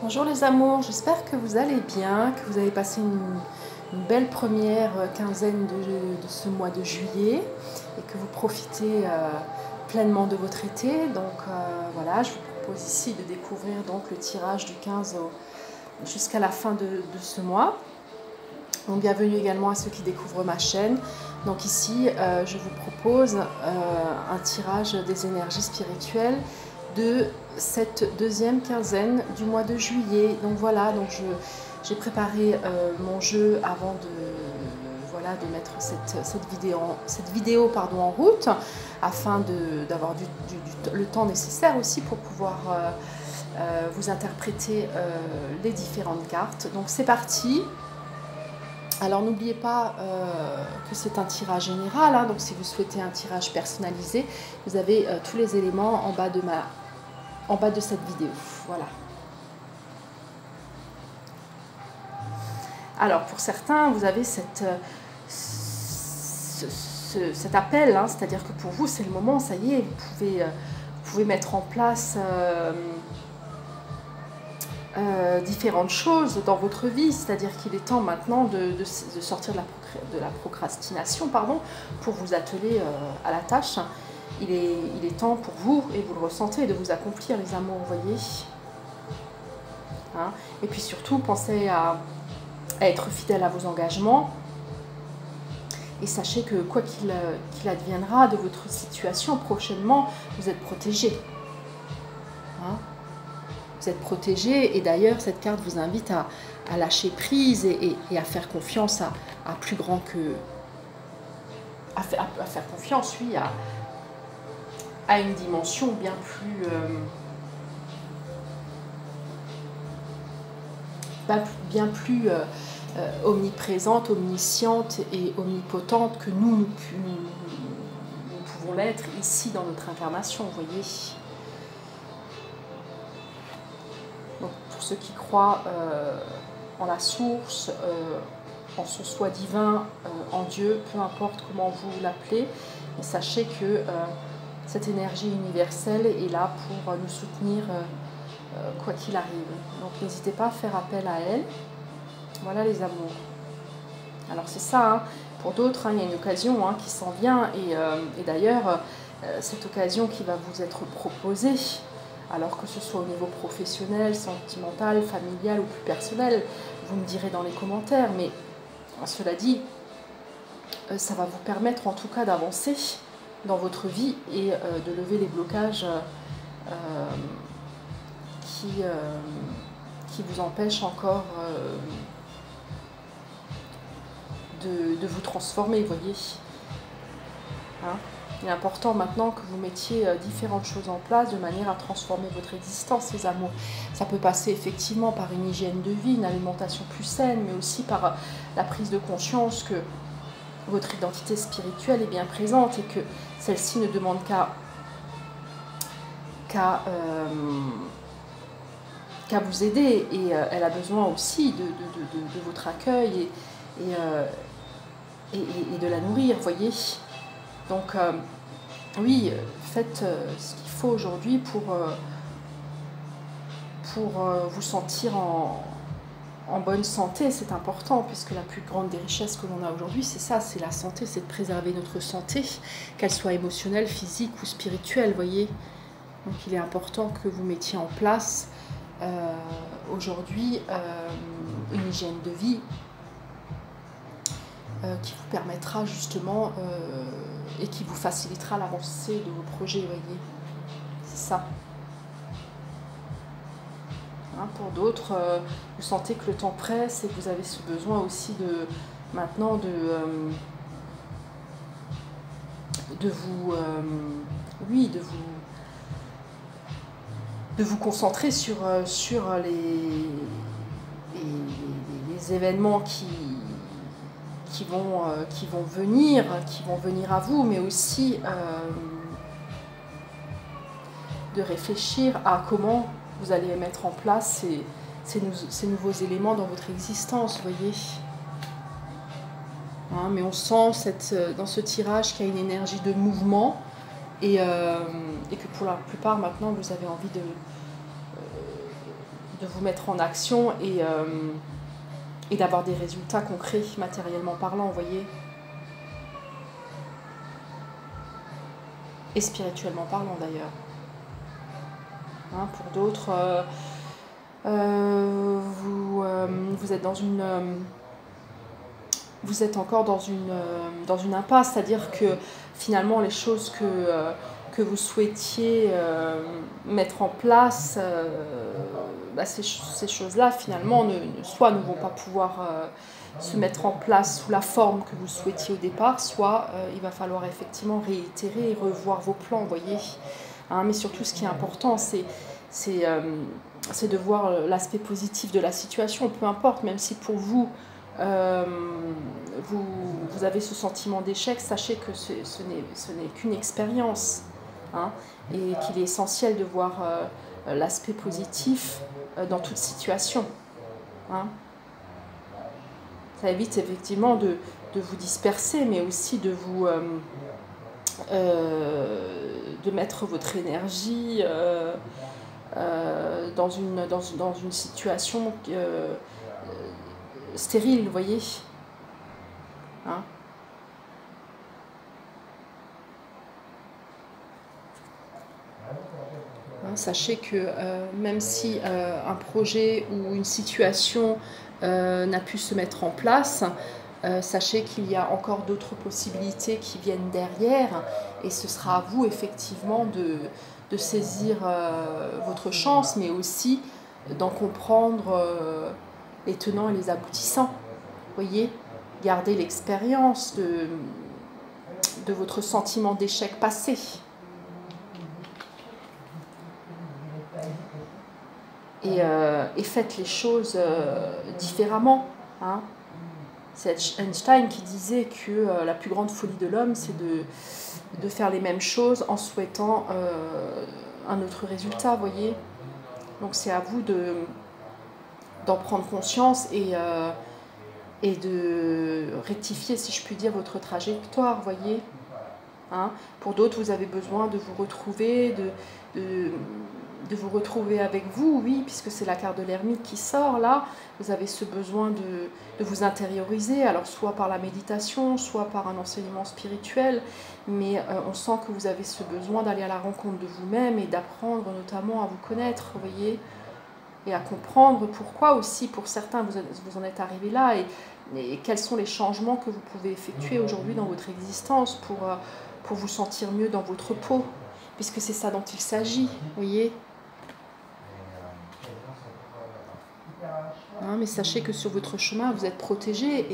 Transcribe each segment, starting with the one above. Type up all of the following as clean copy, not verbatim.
Bonjour les amours, j'espère que vous allez bien, que vous avez passé une belle première quinzaine de ce mois de juillet et que vous profitez pleinement de votre été. Donc voilà, je vous propose ici de découvrir donc le tirage du 15 jusqu'à la fin de ce mois. Donc bienvenue également à ceux qui découvrent ma chaîne. Donc ici, je vous propose un tirage des énergies spirituelles de cette deuxième quinzaine du mois de juillet. Donc voilà, donc j'ai préparé mon jeu avant de mettre cette vidéo en route, afin d'avoir le temps nécessaire aussi pour pouvoir vous interpréter les différentes cartes. Donc c'est parti. Alors n'oubliez pas que c'est un tirage général, hein, donc si vous souhaitez un tirage personnalisé, vous avez tous les éléments en bas de cette vidéo. Voilà. Alors pour certains, vous avez cet appel, hein, c'est-à-dire que pour vous c'est le moment, ça y est, vous pouvez mettre en place différentes choses dans votre vie, c'est-à-dire qu'il est temps maintenant de sortir de la procrastination, pour vous atteler à la tâche. Il est temps pour vous, et vous le ressentez, de vous accomplir les amours, vous voyez. Hein, et puis surtout, pensez à être fidèle à vos engagements, et sachez que quoi qu'il adviendra de votre situation prochainement, vous êtes protégé. Hein, vous êtes protégé, et d'ailleurs cette carte vous invite à lâcher prise et à faire confiance à plus grand que... à faire confiance, oui, à une dimension bien plus omniprésente, omnisciente et omnipotente que nous pouvons l'être ici dans notre incarnation, vous voyez. Donc, pour ceux qui croient en la source, en son soi divin, en Dieu, peu importe comment vous l'appelez, sachez que cette énergie universelle est là pour nous soutenir quoi qu'il arrive. Donc n'hésitez pas à faire appel à elle. Voilà les amours. Alors c'est ça, hein. Pour d'autres, hein, il y a une occasion qui s'en vient, et d'ailleurs, cette occasion qui va vous être proposée, alors que ce soit au niveau professionnel, sentimental, familial ou plus personnel, vous me direz dans les commentaires, mais cela dit, ça va vous permettre en tout cas d'avancer dans votre vie et de lever les blocages qui vous empêchent encore de vous transformer, vous voyez. Hein, il est important maintenant que vous mettiez différentes choses en place de manière à transformer votre existence, les amours. Ça peut passer effectivement par une hygiène de vie, une alimentation plus saine, mais aussi par la prise de conscience que votre identité spirituelle est bien présente et que celle-ci ne demande qu'à vous aider, et elle a besoin aussi de votre accueil et de la nourrir, vous voyez. Donc oui, faites ce qu'il faut aujourd'hui pour vous sentir en bonne santé. C'est important, puisque la plus grande des richesses que l'on a aujourd'hui, c'est ça, c'est la santé, c'est de préserver notre santé, qu'elle soit émotionnelle, physique ou spirituelle, vous voyez. Donc il est important que vous mettiez en place aujourd'hui une hygiène de vie qui vous permettra justement et qui vous facilitera l'avancée de vos projets, vous voyez. C'est ça. Hein, pour d'autres, vous sentez que le temps presse et que vous avez ce besoin aussi maintenant de vous concentrer sur les événements qui vont venir à vous, mais aussi de réfléchir à comment vous allez mettre en place ces nouveaux éléments dans votre existence, vous voyez. Hein, mais on sent dans ce tirage qu'il y a une énergie de mouvement, et que pour la plupart maintenant vous avez envie de vous mettre en action et d'avoir des résultats concrets, matériellement parlant, vous voyez. Et spirituellement parlant d'ailleurs. Hein, pour d'autres, vous êtes dans une... vous êtes encore dans une impasse, c'est-à-dire que finalement les choses que vous souhaitiez mettre en place, ces choses-là finalement soit ne vont pas pouvoir se mettre en place sous la forme que vous souhaitiez au départ, soit il va falloir effectivement réitérer et revoir vos plans, vous voyez. Hein, mais surtout ce qui est important, c'est de voir l'aspect positif de la situation, peu importe, même si pour vous, vous avez ce sentiment d'échec, sachez que ce n'est qu'une expérience, hein, et qu'il est essentiel de voir l'aspect positif dans toute situation. Hein. Ça évite effectivement de vous disperser, mais aussi de vous de mettre votre énergie dans une situation stérile, vous voyez. Hein. Sachez que même si un projet ou une situation n'a pu se mettre en place, sachez qu'il y a encore d'autres possibilités qui viennent derrière, et ce sera à vous effectivement de saisir votre chance, mais aussi d'en comprendre les tenants et les aboutissants. Vous voyez, gardez l'expérience de votre sentiment d'échec passé. Et faites les choses différemment. Hein. C'est Einstein qui disait que la plus grande folie de l'homme, c'est de faire les mêmes choses en souhaitant un autre résultat, vous voyez. Donc c'est à vous d'en prendre conscience et de rectifier, si je puis dire, votre trajectoire, vous voyez. Hein. Pour d'autres, vous avez besoin de vous retrouver, de vous retrouver avec vous, oui, puisque c'est la carte de l'ermite qui sort là. Vous avez ce besoin de vous intérioriser, alors soit par la méditation, soit par un enseignement spirituel, mais on sent que vous avez ce besoin d'aller à la rencontre de vous-même et d'apprendre notamment à vous connaître, vous voyez, et à comprendre pourquoi aussi, pour certains, vous en êtes arrivé là, et quels sont les changements que vous pouvez effectuer aujourd'hui dans votre existence pour vous sentir mieux dans votre peau, puisque c'est ça dont il s'agit, vous voyez. Hein, mais sachez que sur votre chemin, vous êtes protégé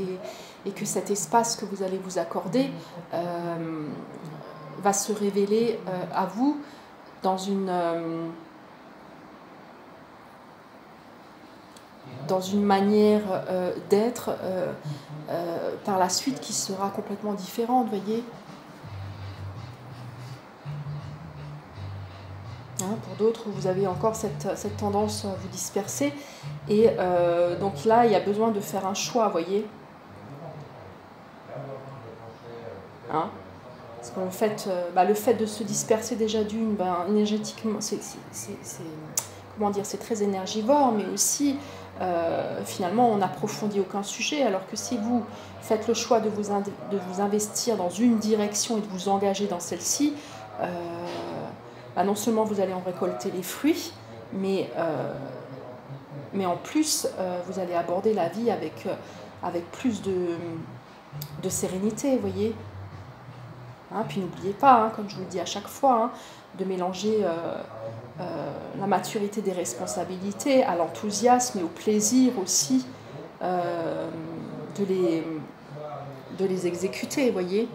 et que cet espace que vous allez vous accorder va se révéler à vous dans une manière d'être par la suite qui sera complètement différente, vous voyez. Hein, pour d'autres, vous avez encore cette tendance à vous disperser. Et donc là, il y a besoin de faire un choix, vous voyez. Hein, parce que le fait de se disperser déjà d'une, énergétiquement, c'est très énergivore, mais aussi, finalement, on n'approfondit aucun sujet. Alors que si vous faites le choix de vous investir dans une direction et de vous engager dans celle-ci, non seulement vous allez en récolter les fruits, mais en plus, vous allez aborder la vie avec plus de sérénité, vous voyez. Hein, puis n'oubliez pas, hein, comme je vous le dis à chaque fois, hein, de mélanger la maturité des responsabilités à l'enthousiasme et au plaisir aussi de les exécuter, vous voyez.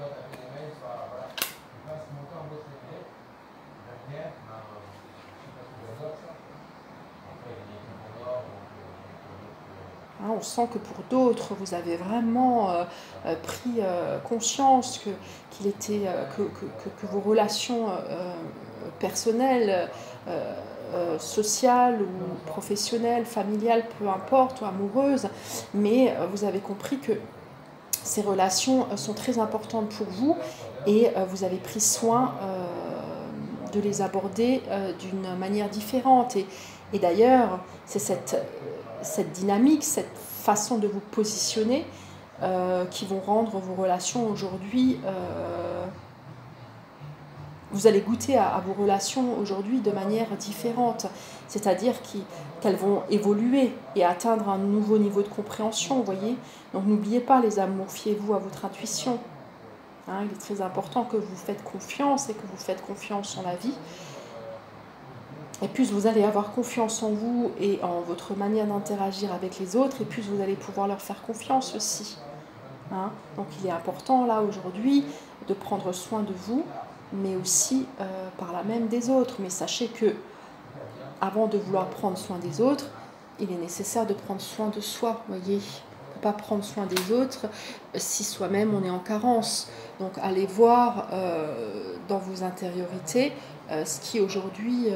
Hein, on sent que pour d'autres, vous avez vraiment pris conscience que vos relations personnelles, sociales ou professionnelles, familiales, peu importe, ou amoureuses, mais vous avez compris que ces relations sont très importantes pour vous et vous avez pris soin de les aborder d'une manière différente. Et d'ailleurs, c'est cette dynamique, cette façon de vous positionner qui vont rendre vos relations aujourd'hui... vous allez goûter à vos relations aujourd'hui de manière différente, c'est-à-dire qu'elles vont évoluer et atteindre un nouveau niveau de compréhension, vous voyez. Donc n'oubliez pas les amours, fiez-vous à votre intuition. Hein, il est très important que vous faites confiance et que vous faites confiance en la vie. Et plus vous allez avoir confiance en vous et en votre manière d'interagir avec les autres, et plus vous allez pouvoir leur faire confiance aussi. Hein, donc il est important là aujourd'hui de prendre soin de vous, mais aussi par là même des autres. Mais sachez que avant de vouloir prendre soin des autres, il est nécessaire de prendre soin de soi, voyez. On ne peut pas prendre soin des autres si soi-même on est en carence. Donc allez voir dans vos intériorités ce qui aujourd'hui,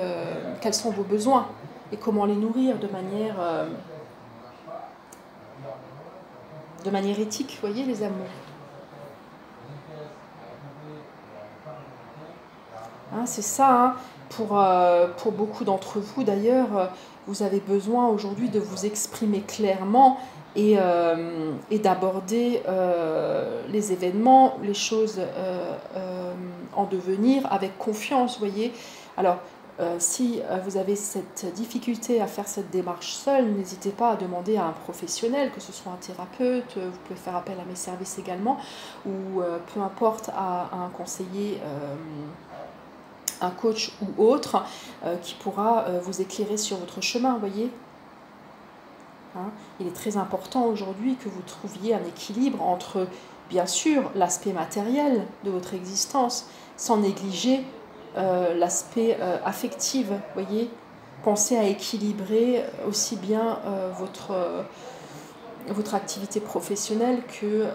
quels sont vos besoins et comment les nourrir de manière éthique, voyez les amours. Hein, c'est ça, hein. Pour beaucoup d'entre vous d'ailleurs, vous avez besoin aujourd'hui de vous exprimer clairement et d'aborder les événements, les choses en devenir avec confiance, voyez. Alors, si vous avez cette difficulté à faire cette démarche seule, n'hésitez pas à demander à un professionnel, que ce soit un thérapeute, vous pouvez faire appel à mes services également, ou peu importe à un conseiller, un coach ou autre, qui pourra vous éclairer sur votre chemin, vous voyez. Hein, il est très important aujourd'hui que vous trouviez un équilibre entre, bien sûr, l'aspect matériel de votre existence, sans négliger l'aspect affectif, voyez. Pensez à équilibrer aussi bien votre activité professionnelle que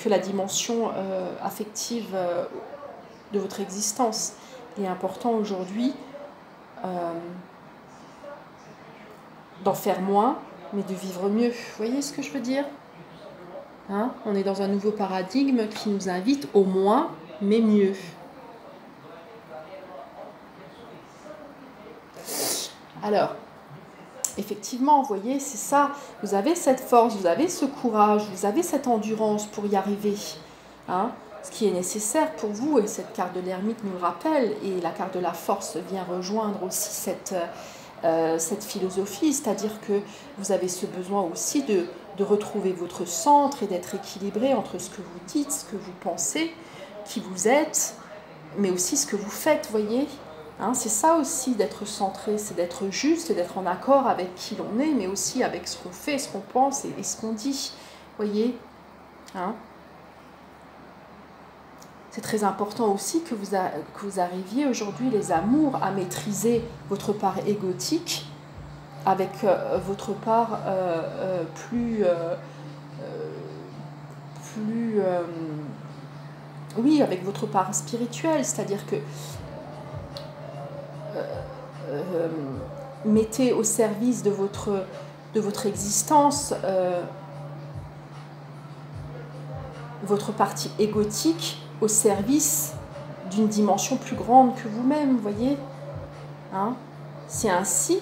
la dimension affective de votre existence. Il est important aujourd'hui d'en faire moins, mais de vivre mieux. Vous voyez ce que je veux dire? Hein, on est dans un nouveau paradigme qui nous invite au moins, mais mieux. Alors, effectivement, vous voyez, c'est ça. Vous avez cette force, vous avez ce courage, vous avez cette endurance pour y arriver. Hein, ce qui est nécessaire pour vous, et cette carte de l'ermite nous le rappelle, et la carte de la force vient rejoindre aussi cette philosophie, c'est-à-dire que vous avez ce besoin aussi de retrouver votre centre et d'être équilibré entre ce que vous dites, ce que vous pensez, qui vous êtes, mais aussi ce que vous faites, voyez. Hein, c'est ça aussi d'être centré, c'est d'être juste, d'être en accord avec qui l'on est, mais aussi avec ce qu'on fait, ce qu'on pense et ce qu'on dit, voyez. Hein, c'est très important aussi que vous arriviez aujourd'hui, les amours, à maîtriser votre part égotique avec votre part oui, avec votre part spirituelle, c'est-à-dire que mettez au service de votre existence votre partie égotique au service d'une dimension plus grande que vous-même, vous voyez. Hein, c'est ainsi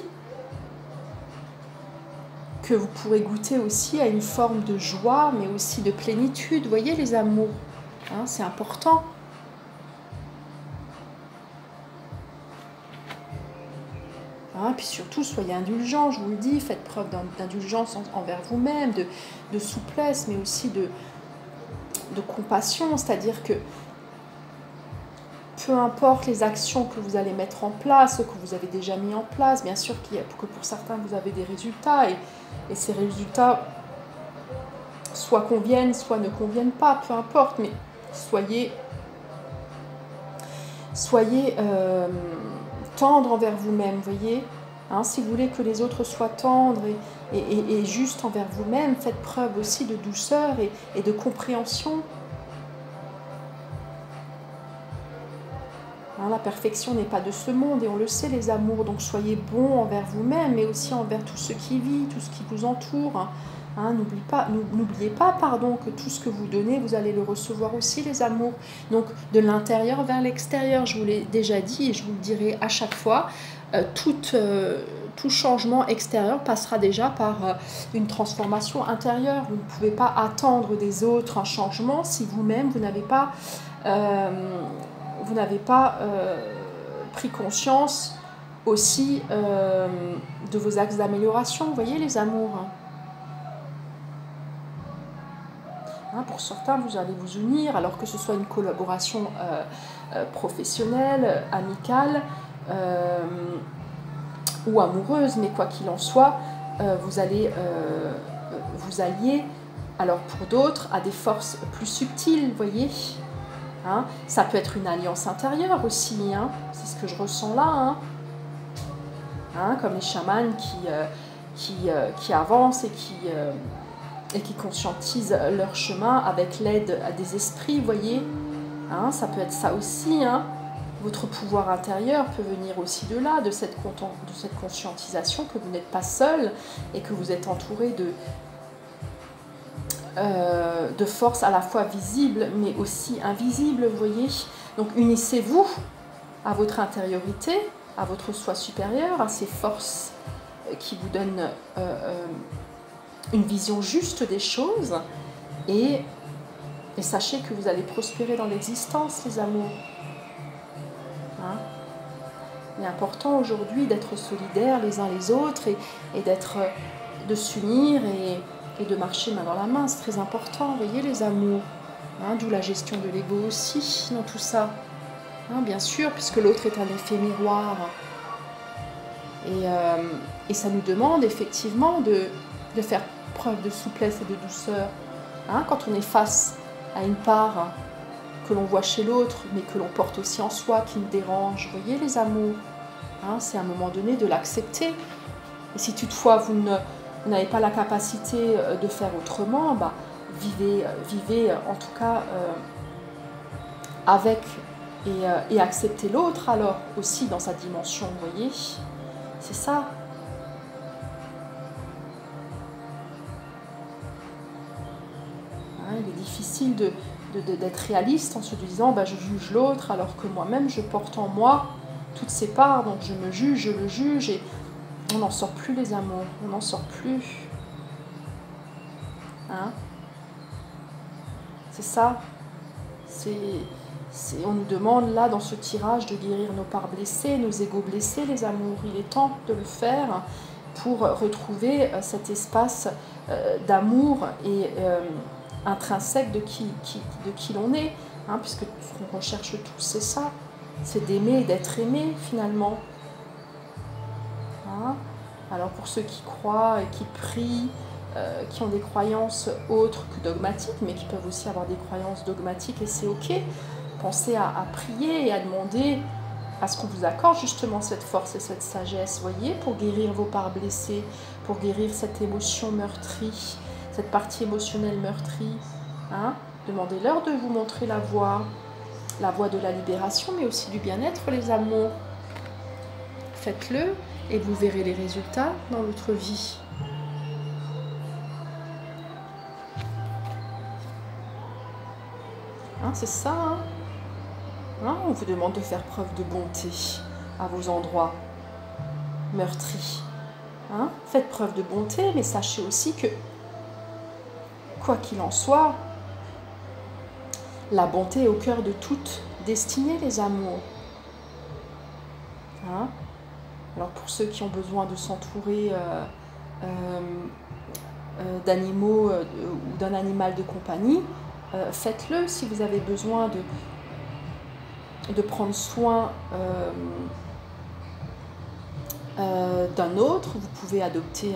que vous pourrez goûter aussi à une forme de joie, mais aussi de plénitude, vous voyez les amours. Hein, c'est important. Hein, puis surtout, soyez indulgents, je vous le dis, faites preuve d'indulgence envers vous-même, de souplesse, mais aussi de compassion, c'est-à-dire que peu importe les actions que vous allez mettre en place, que vous avez déjà mis en place, bien sûr que pour certains vous avez des résultats, et ces résultats soit conviennent, soit ne conviennent pas, peu importe, mais soyez tendre envers vous-même, voyez. Hein, si vous voulez que les autres soient tendres et justes envers vous-même, faites preuve aussi de douceur et de compréhension. Hein, la perfection n'est pas de ce monde, et on le sait, les amours, donc soyez bons envers vous-même, mais aussi envers tout ce qui vit, tout ce qui vous entoure. Hein, n'oubliez pas, pardon, que tout ce que vous donnez, vous allez le recevoir aussi, les amours. Donc, de l'intérieur vers l'extérieur, je vous l'ai déjà dit et je vous le dirai à chaque fois, tout changement extérieur passera déjà par une transformation intérieure. Vous ne pouvez pas attendre des autres un changement si vous-même, vous n'avez pas, pris conscience aussi de vos axes d'amélioration. Vous voyez, les amours. Pour certains, vous allez vous unir, alors que ce soit une collaboration professionnelle, amicale ou amoureuse, mais quoi qu'il en soit, vous allez vous allier, alors pour d'autres, à des forces plus subtiles, vous voyez. Ça peut être une alliance intérieure aussi, c'est ce que je ressens là, comme les chamans qui avancent et qui conscientisent leur chemin avec l'aide des esprits, vous voyez. Ça peut être ça aussi. Votre pouvoir intérieur peut venir aussi de là, de cette conscientisation que vous n'êtes pas seul et que vous êtes entouré de forces à la fois visibles mais aussi invisibles, vous voyez. Donc unissez-vous à votre intériorité, à votre soi supérieur, à ces forces qui vous donnent une vision juste des choses et sachez que vous allez prospérer dans l'existence, les amours. Il est important aujourd'hui d'être solidaires les uns les autres et de s'unir et de marcher main dans la main. C'est très important, vous voyez, les amours. D'où la gestion de l'ego aussi dans tout ça. Bien sûr, puisque l'autre est un effet miroir. Et ça nous demande effectivement de faire preuve de souplesse et de douceur. Quand on est face à une part que l'on voit chez l'autre, mais que l'on porte aussi en soi, qui nous dérange, vous voyez, les amours. C'est à un moment donné de l'accepter. Et si toutefois vous n'avez pas la capacité de faire autrement, vivez en tout cas avec et acceptez l'autre alors aussi dans sa dimension, vous voyez. C'est ça. Il est difficile d'être réaliste en se disant je juge l'autre alors que moi-même je porte en moi toutes ces parts, donc je me juge, je le juge et on n'en sort plus, les amours, on n'en sort plus. C'est ça. On nous demande là dans ce tirage de guérir nos parts blessées, nos égos blessés, les amours. Il est temps de le faire pour retrouver cet espace d'amour et intrinsèque de qui l'on est, puisque ce qu'on recherche tous, c'est ça, c'est d'aimer et d'être aimé finalement. Alors pour ceux qui croient et qui prient, qui ont des croyances autres que dogmatiques, mais qui peuvent aussi avoir des croyances dogmatiques et c'est ok, pensez à prier et à demander à ce qu'on vous accorde justement cette force et cette sagesse, voyez, pour guérir vos parts blessées, pour guérir cette émotion meurtrie, cette partie émotionnelle meurtrie. Demandez-leur de vous montrer la voie de la libération, mais aussi du bien-être, les amours. Faites-le et vous verrez les résultats dans votre vie. C'est ça. On vous demande de faire preuve de bonté à vos endroits meurtris. Faites preuve de bonté, mais sachez aussi que, quoi qu'il en soit, la bonté est au cœur de toute destinée, les amours. Alors pour ceux qui ont besoin de s'entourer d'animaux ou d'un animal de compagnie, faites-le. Si vous avez besoin de prendre soin d'un autre, vous pouvez adopter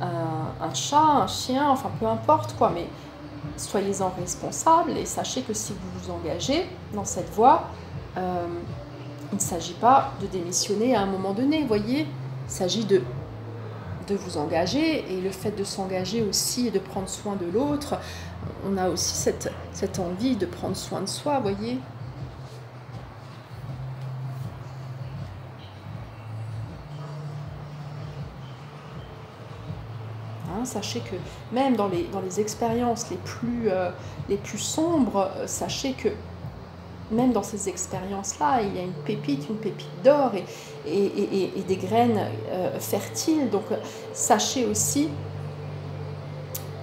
un chat, un chien, enfin peu importe quoi, mais soyez-en responsables et sachez que si vous vous engagez dans cette voie, il ne s'agit pas de démissionner à un moment donné, vous voyez, il s'agit de vous engager, et le fait de s'engager aussi et de prendre soin de l'autre, on a aussi cette envie de prendre soin de soi, vous voyez. Hein, sachez que même dans les expériences les plus sombres, sachez que même dans ces expériences-là, il y a une pépite d'or et des graines fertiles. Donc sachez aussi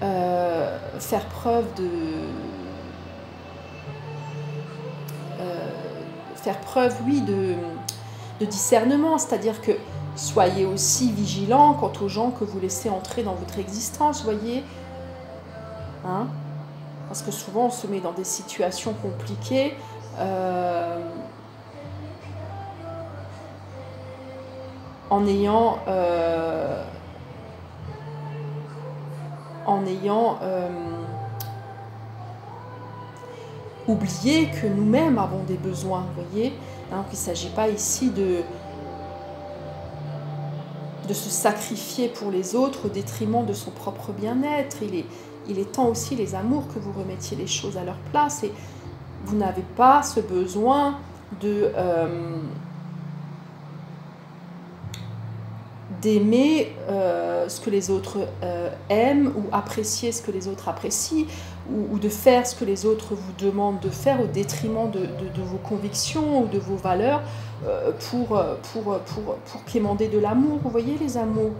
faire preuve oui, de discernement, c'est-à-dire que soyez aussi vigilants quant aux gens que vous laissez entrer dans votre existence, voyez, hein, parce que souvent on se met dans des situations compliquées, en ayant oublié que nous-mêmes avons des besoins, vous voyez, hein, qu'il ne s'agit pas ici de se sacrifier pour les autres au détriment de son propre bien-être. Il est temps aussi, les amours, que vous remettiez les choses à leur place, et vous n'avez pas ce besoin d'aimer ce que les autres aiment, ou apprécier ce que les autres apprécient, ou de faire ce que les autres vous demandent de faire au détriment de vos convictions ou de vos valeurs, pour quémander de l'amour. Vous voyez, les amours,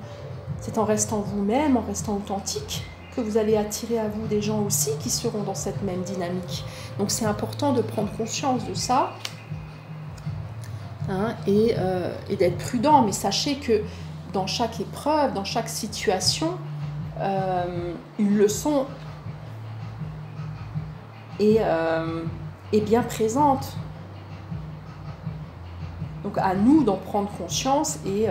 c'est en restant vous-même, en restant authentique, que vous allez attirer à vous des gens aussi qui seront dans cette même dynamique. Donc c'est important de prendre conscience de ça, hein, et d'être prudent. Mais sachez que dans chaque épreuve, dans chaque situation, une leçon est bien présente. Donc à nous d'en prendre conscience et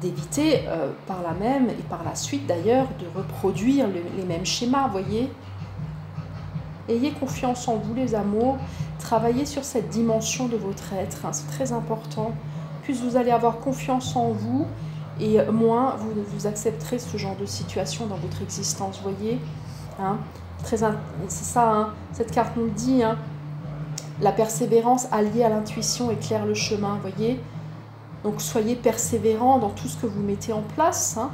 d'éviter par là même et par la suite d'ailleurs de reproduire les mêmes schémas, voyez. Ayez confiance en vous, les amours, travaillez sur cette dimension de votre être, hein, c'est très important. Plus vous allez avoir confiance en vous, et moins vous accepterez ce genre de situation dans votre existence, voyez, hein. C'est ça, hein, cette carte nous dit, hein, la persévérance alliée à l'intuition éclaire le chemin, voyez. Donc soyez persévérants dans tout ce que vous mettez en place, hein.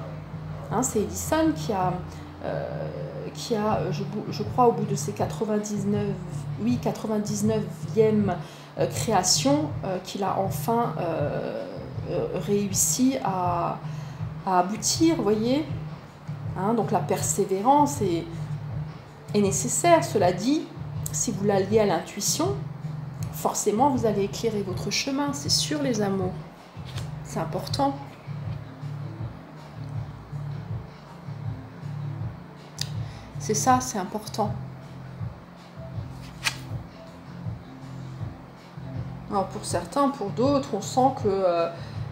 Hein, c'est Edison qui a je crois, au bout de ses 99e création, qu'il a enfin réussi à aboutir, vous voyez, hein. Donc la persévérance est nécessaire. Cela dit, si vous l'alliez à l'intuition, forcément vous allez éclairer votre chemin, c'est sûr, les amours, c'est important. C'est ça, c'est important. Alors pour certains, pour d'autres, on sent que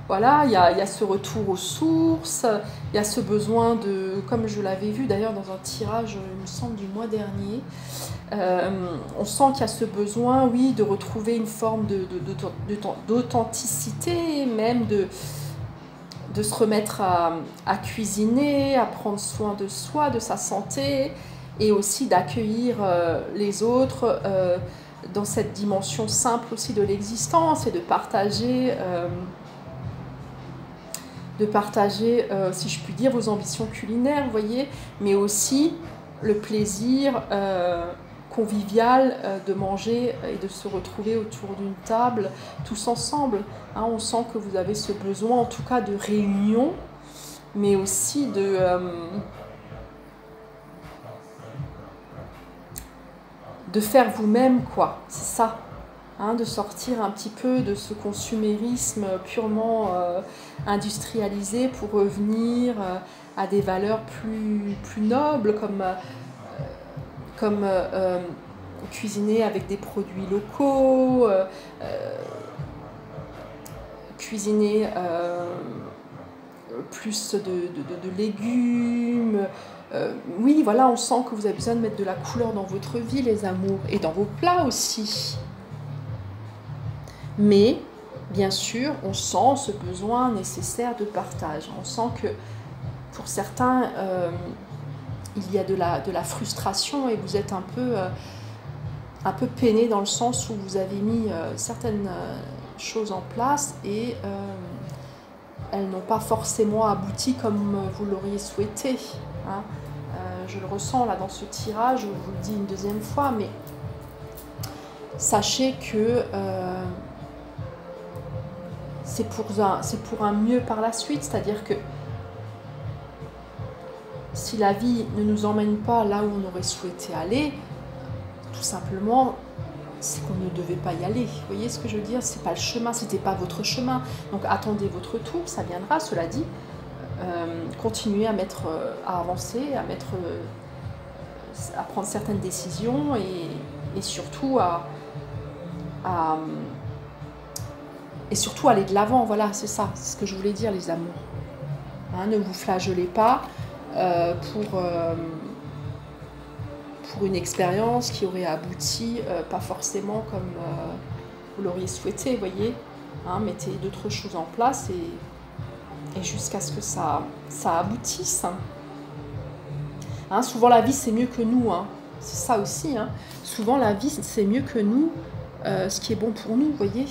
voilà, il y a ce retour aux sources, il y a ce besoin de, comme je l'avais vu d'ailleurs dans un tirage, il me semble, du mois dernier, on sent qu'il y a ce besoin, oui, de retrouver une forme d'authenticité, même de se remettre à cuisiner, à prendre soin de soi, de sa santé, et aussi d'accueillir les autres dans cette dimension simple aussi de l'existence, et de partager, si je puis dire, vos ambitions culinaires, vous voyez, mais aussi le plaisir convivial de manger et de se retrouver autour d'une table tous ensemble, hein. On sent que vous avez ce besoin en tout cas de réunion, mais aussi de faire vous-même, quoi, c'est ça, hein, de sortir un petit peu de ce consumérisme purement industrialisé pour revenir à des valeurs plus nobles, comme cuisiner avec des produits locaux, cuisiner plus de légumes. Oui, voilà, on sent que vous avez besoin de mettre de la couleur dans votre vie, les amours, et dans vos plats aussi. Mais, bien sûr, on sent ce besoin nécessaire de partage. On sent que, pour certains, il y a de la frustration, et vous êtes un peu peiné dans le sens où vous avez mis certaines choses en place, et elles n'ont pas forcément abouti comme vous l'auriez souhaité. Hein. Je le ressens là dans ce tirage, je vous le dis une deuxième fois, mais sachez que c'est pour un mieux par la suite, c'est-à-dire que si la vie ne nous emmène pas là où on aurait souhaité aller, tout simplement, c'est qu'on ne devait pas y aller. Vous voyez ce que je veux dire? C'est pas le chemin, c'était pas votre chemin. Donc attendez votre tour, ça viendra, cela dit. Continuez à avancer, à prendre certaines décisions et surtout et surtout aller de l'avant. Voilà, c'est ça, c'est ce que je voulais dire, les amours. Hein, ne vous flagellez pas pour une expérience qui aurait abouti, pas forcément comme vous l'auriez souhaité, vous voyez. Hein, mettez d'autres choses en place et jusqu'à ce que ça aboutisse. Hein, souvent la vie c'est mieux que nous, hein. C'est ça aussi. Hein. Souvent la vie c'est mieux que nous, ce qui est bon pour nous, vous voyez.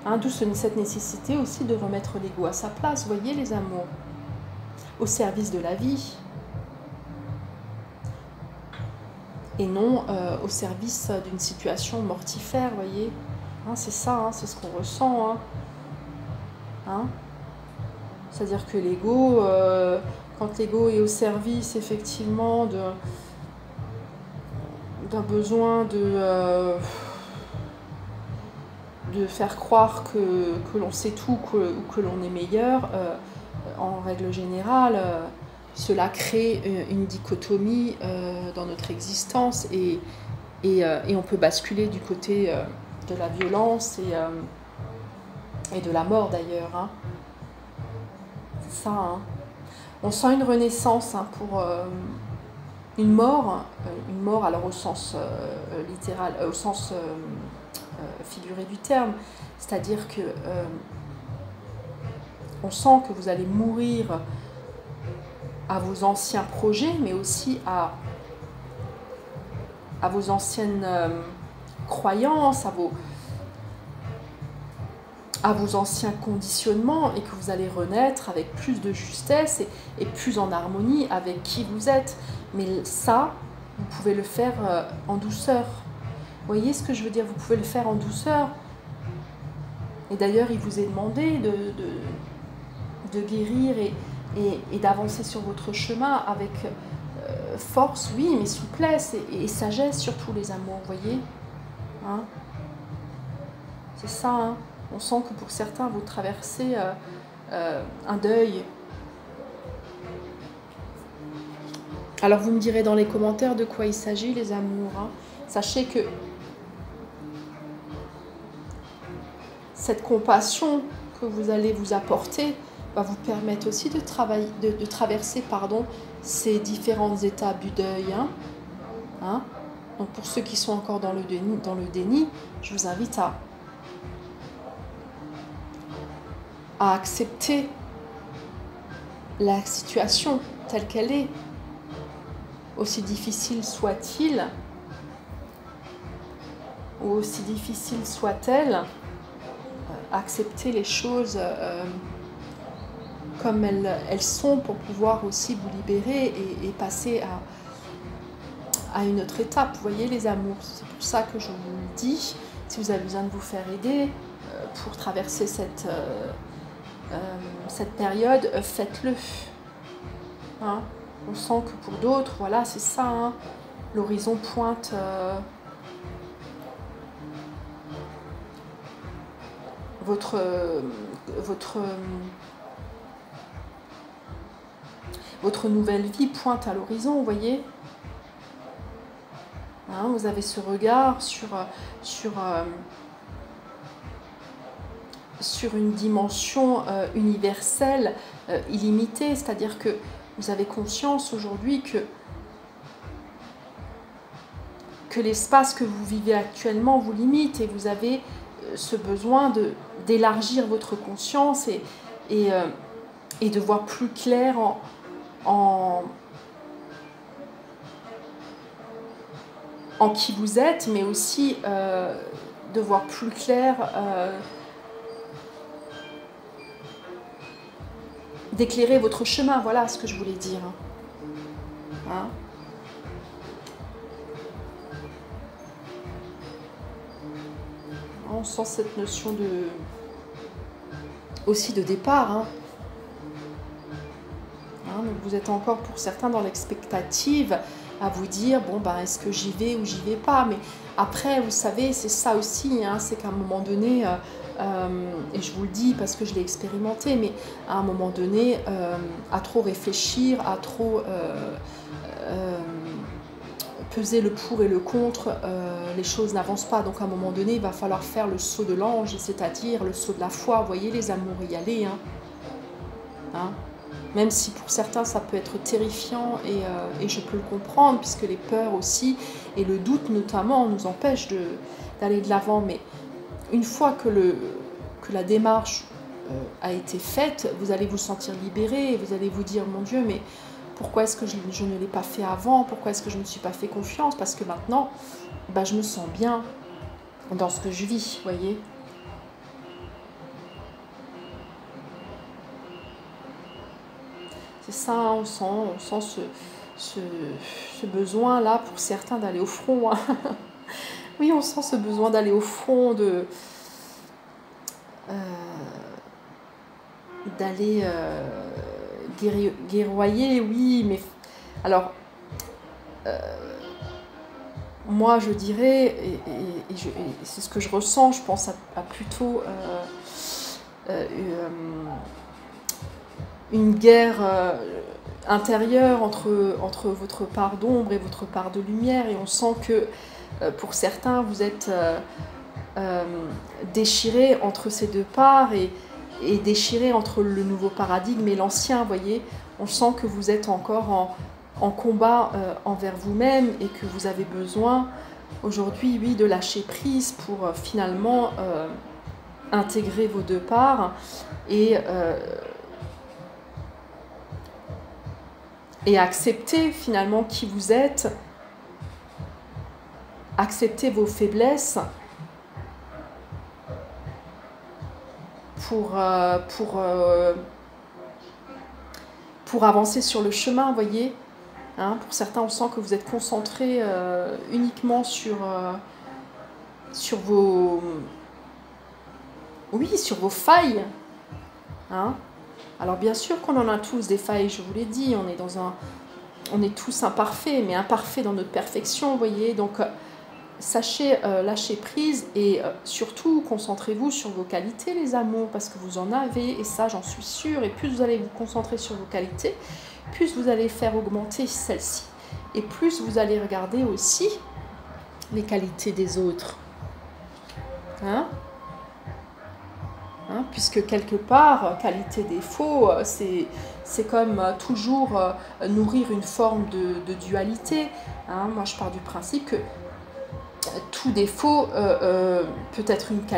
Hein, d'où cette nécessité aussi de remettre l'ego à sa place, vous voyez les amours, au service de la vie. Et non au service d'une situation mortifère, vous voyez. Hein, c'est ça, hein, c'est ce qu'on ressent. Hein. Hein, c'est-à-dire que l'ego, quand l'ego est au service effectivement d'un besoin de faire croire que l'on sait tout ou que l'on est meilleur, en règle générale, cela crée une dichotomie dans notre existence et on peut basculer du côté de la violence et de la mort d'ailleurs. Hein. C'est ça. Hein. On sent une renaissance hein, pour une mort alors au sens littéral, au sens figuré du terme, c'est-à-dire que on sent que vous allez mourir à vos anciens projets, mais aussi à vos anciennes croyances, à vos anciens conditionnements, et que vous allez renaître avec plus de justesse et plus en harmonie avec qui vous êtes. Mais ça, vous pouvez le faire en douceur. Vous voyez ce que je veux dire? Vous pouvez le faire en douceur. Et d'ailleurs, il vous est demandé de guérir et d'avancer sur votre chemin avec force, oui, mais souplesse et sagesse, surtout les amours, vous voyez. Hein, c'est ça, hein. On sent que pour certains, vous traversez un deuil. Alors vous me direz dans les commentaires de quoi il s'agit, les amours. Hein. Sachez que cette compassion que vous allez vous apporter va vous permettre aussi de traverser ces différentes étapes du deuil. Hein. Hein. Donc pour ceux qui sont encore dans le déni, je vous invite à accepter la situation telle qu'elle est, aussi difficile soit-il, ou aussi difficile soit-elle, accepter les choses comme elles sont pour pouvoir aussi vous libérer et passer à une autre étape. Vous voyez les amours, c'est pour ça que je vous le dis. Si vous avez besoin de vous faire aider pour traverser cette période, faites-le. Hein, on sent que pour d'autres, voilà, c'est ça. Hein, l'horizon pointe votre nouvelle vie pointe à l'horizon, vous voyez. Hein, vous avez ce regard sur une dimension universelle, illimitée, c'est-à-dire que vous avez conscience aujourd'hui que l'espace que vous vivez actuellement vous limite et vous avez ce besoin d'élargir votre conscience et de voir plus clair en qui vous êtes, mais aussi de voir plus clair d'éclairer votre chemin. Voilà ce que je voulais dire. Hein? On sent cette notion aussi de départ. Hein? Donc vous êtes encore pour certains dans l'expectative à vous dire, bon, ben, est-ce que j'y vais ou j'y vais pas? Mais après, vous savez, c'est ça aussi, hein, c'est qu'à un moment donné, et je vous le dis parce que je l'ai expérimenté, mais à un moment donné, à trop réfléchir, à trop peser le pour et le contre, les choses n'avancent pas. Donc à un moment donné, il va falloir faire le saut de l'ange, c'est-à-dire le saut de la foi. Vous voyez, les amours, y aller. Hein? Même si pour certains ça peut être terrifiant et je peux le comprendre puisque les peurs aussi et le doute notamment nous empêchent d'aller de l'avant. Mais une fois que la démarche a été faite, vous allez vous sentir libéré, vous allez vous dire mon Dieu, mais pourquoi est-ce que je ne l'ai pas fait avant? Pourquoi est-ce que je ne me suis pas fait confiance? Parce que maintenant, bah, je me sens bien dans ce que je vis, vous voyez. C'est ça, on sent ce besoin-là pour certains d'aller au front. Hein. Oui, on sent ce besoin d'aller au front, d'aller guerroyer, oui, mais alors, moi je dirais, et c'est ce que je ressens, je pense à plutôt une guerre intérieure entre votre part d'ombre et votre part de lumière, et on sent que pour certains vous êtes déchirés entre ces deux parts et déchirés entre le nouveau paradigme et l'ancien, voyez. On sent que vous êtes encore en combat envers vous-même et que vous avez besoin aujourd'hui, oui, de lâcher prise pour finalement intégrer vos deux parts et accepter finalement qui vous êtes, accepter vos faiblesses pour avancer sur le chemin, voyez. Hein, pour certains, on sent que vous êtes concentrés uniquement sur vos failles. Hein. Alors bien sûr qu'on en a tous des failles, je vous l'ai dit, on est tous imparfaits, mais imparfaits dans notre perfection, vous voyez. Donc sachez lâcher prise et surtout concentrez-vous sur vos qualités, les amours, parce que vous en avez, et ça j'en suis sûre, et plus vous allez vous concentrer sur vos qualités, plus vous allez faire augmenter celles-ci, et plus vous allez regarder aussi les qualités des autres. Hein? Hein, puisque quelque part, qualité-défaut, c'est comme toujours nourrir une forme de dualité. Hein. Moi, je pars du principe que tout défaut peut être une qualité.